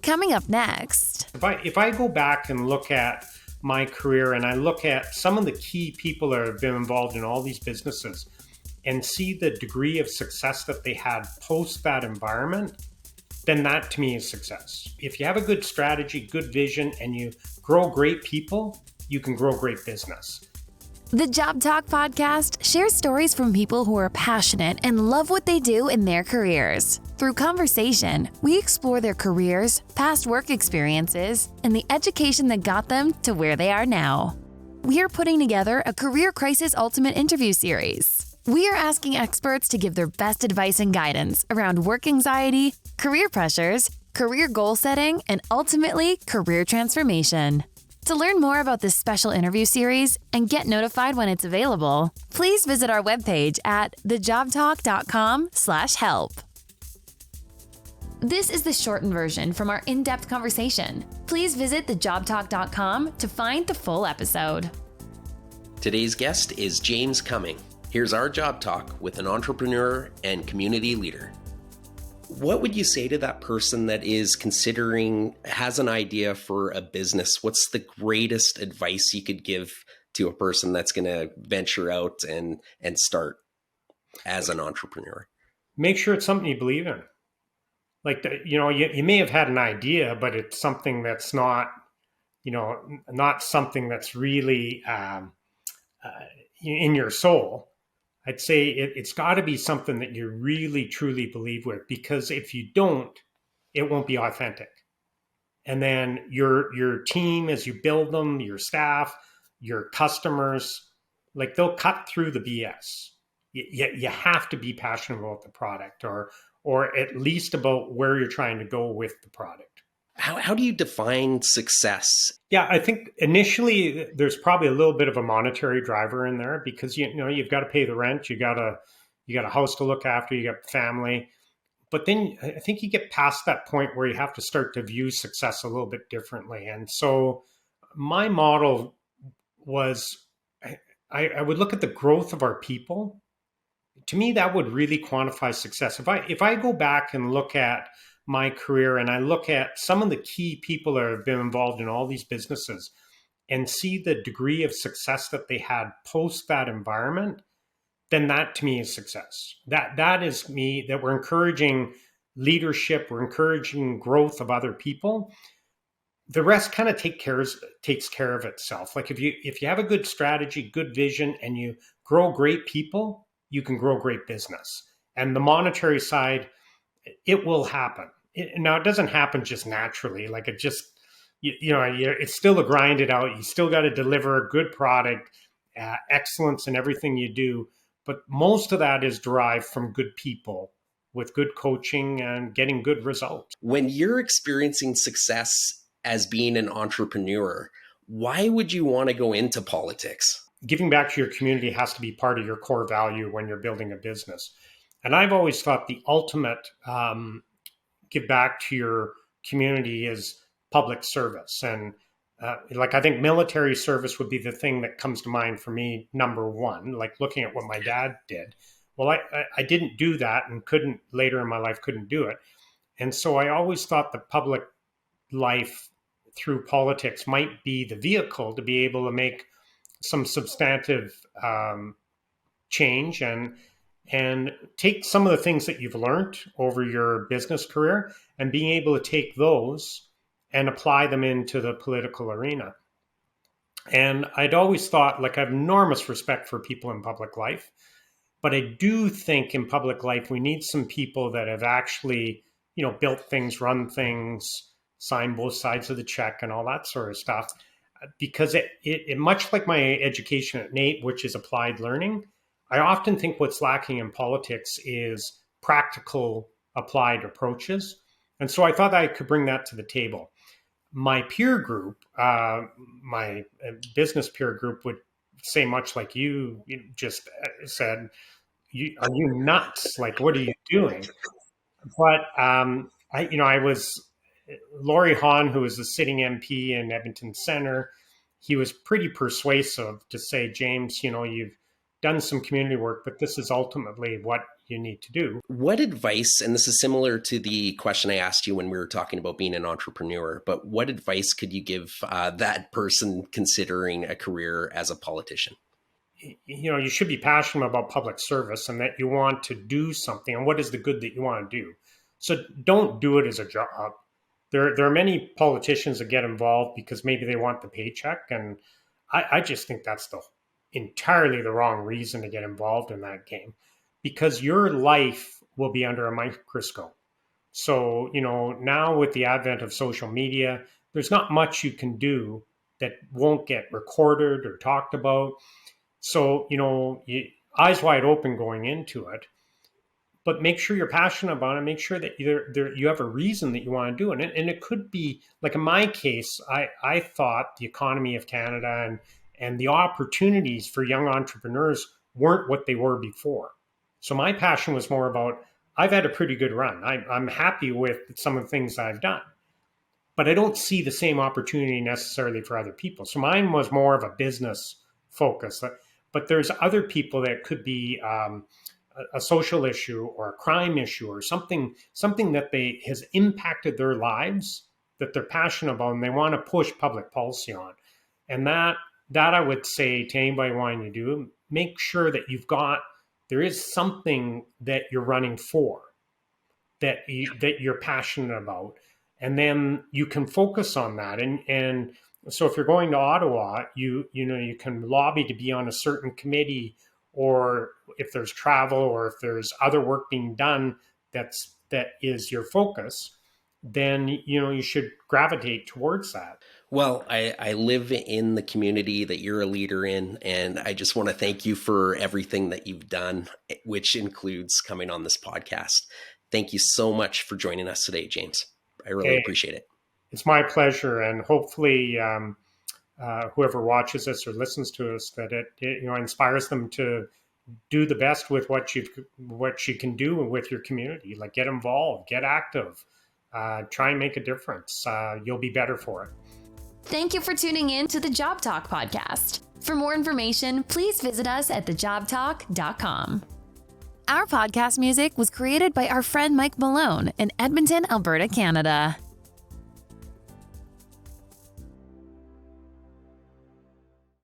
Coming up next. If I go back and look at my career and I look at some of the key people that have been involved in all these businesses and see the degree of success that they had post that environment, then that to me is success. If you have a good strategy, good vision, and you grow great people, you can grow great business. The Job Talk podcast shares stories from people who are passionate and love what they do in their careers. Through conversation, we explore their careers, past work experiences, and the education that got them to where they are now. We are putting together a Career Crisis Ultimate interview series. We are asking experts to give their best advice and guidance around work anxiety, career pressures, career goal setting, and ultimately, career transformation. To learn more about this special interview series and get notified when it's available, please visit our webpage at thejobtalk.com/help. This is the shortened version from our in-depth conversation. Please visit thejobtalk.com to find the full episode. Today's guest is James Cumming. Here's our Job Talk with an entrepreneur and community leader. What would you say to that person that is considering, has an idea for a business? What's the greatest advice you could give to a person that's going to venture out and start as an entrepreneur? Make sure it's something you believe in. Like, you may have had an idea, but it's something that's not, not something that's really in your soul. I'd say it's got to be something that you really, truly believe with, because if you don't, it won't be authentic. And then your team, as you build them, your staff, your customers, like they'll cut through the BS. You have to be passionate about the product or at least about where you're trying to go with the product. How do you define success? Yeah, I think initially there's probably a little bit of a monetary driver in there because you've got to pay the rent, you got a house to look after, you got family. But then I think you get past that point where you have to start to view success a little bit differently. And so my model was I would look at the growth of our people. To me, that would really quantify success. If I go back and look at my career and I look at some of the key people that have been involved in all these businesses and see the degree of success that they had post that environment, then that to me is success. That is me, that we're encouraging leadership, we're encouraging growth of other people. The rest kind of takes care of itself. Like if you have a good strategy, good vision, and you grow great people, you can grow great business. And the monetary side, it will happen. Now, it doesn't happen just naturally. Like it just, it's still a grind it out. You still got to deliver a good product, excellence in everything you do. But most of that is derived from good people with good coaching and getting good results. When you're experiencing success as being an entrepreneur, why would you want to go into politics? Giving back to your community has to be part of your core value when you're building a business. And I've always thought the ultimate give back to your community is public service. And I think military service would be the thing that comes to mind for me, number one, like looking at what my dad did. Well, I didn't do that and later in my life, couldn't do it. And so I always thought the public life through politics might be the vehicle to be able to make some substantive change and take some of the things that you've learned over your business career and being able to take those and apply them into the political arena. And I'd always thought, I have enormous respect for people in public life, but I do think in public life, we need some people that have actually, built things, run things, signed both sides of the check and all that sort of stuff. Because it much like my education at NAIT, which is applied learning, I often think what's lacking in politics is practical applied approaches. And so I thought I could bring that to the table. My peer group, my business peer group would say much like you just said, are you nuts? Like, what are you doing? But I was Laurie Hahn, who was a sitting MP in Edmonton Centre. He was pretty persuasive to say, James, done some community work, but this is ultimately what you need to do. What advice, and this is similar to the question I asked you when we were talking about being an entrepreneur, but what advice could you give that person considering a career as a politician? You should be passionate about public service and that you want to do something, and what is the good that you want to do. So don't do it as a job. There are many politicians that get involved because maybe they want the paycheck, and I just think that's entirely the wrong reason to get involved in that game, because your life will be under a microscope. So, now with the advent of social media, there's not much you can do that won't get recorded or talked about. So, eyes wide open going into it, but make sure you're passionate about it. Make sure that you have a reason that you want to do it. And it could be, like in my case, I thought the economy of Canada and the opportunities for young entrepreneurs weren't what they were before. So my passion was more about, I've had a pretty good run. I'm happy with some of the things I've done, but I don't see the same opportunity necessarily for other people. So mine was more of a business focus. But there's other people that could be a social issue or a crime issue or something that has impacted their lives that they're passionate about and they want to push public policy on. And that I would say to anybody wanting to do, make sure that there is something that you're running for, that you're passionate about, and then you can focus on that. And so if you're going to Ottawa, you can lobby to be on a certain committee, or if there's travel or if there's other work being done that is your focus, then you should gravitate towards that. Well, I live in the community that you're a leader in, and I just want to thank you for everything that you've done, which includes coming on this podcast. Thank you so much for joining us today, James. I really appreciate it. It's my pleasure, and hopefully whoever watches this or listens to us, that it inspires them to do the best with what you can do with your community. Like, get involved, get active, try and make a difference. You'll be better for it. Thank you for tuning in to the Job Talk podcast. For more information, please visit us at thejobtalk.com. Our podcast music was created by our friend Mike Malone in Edmonton, Alberta, Canada.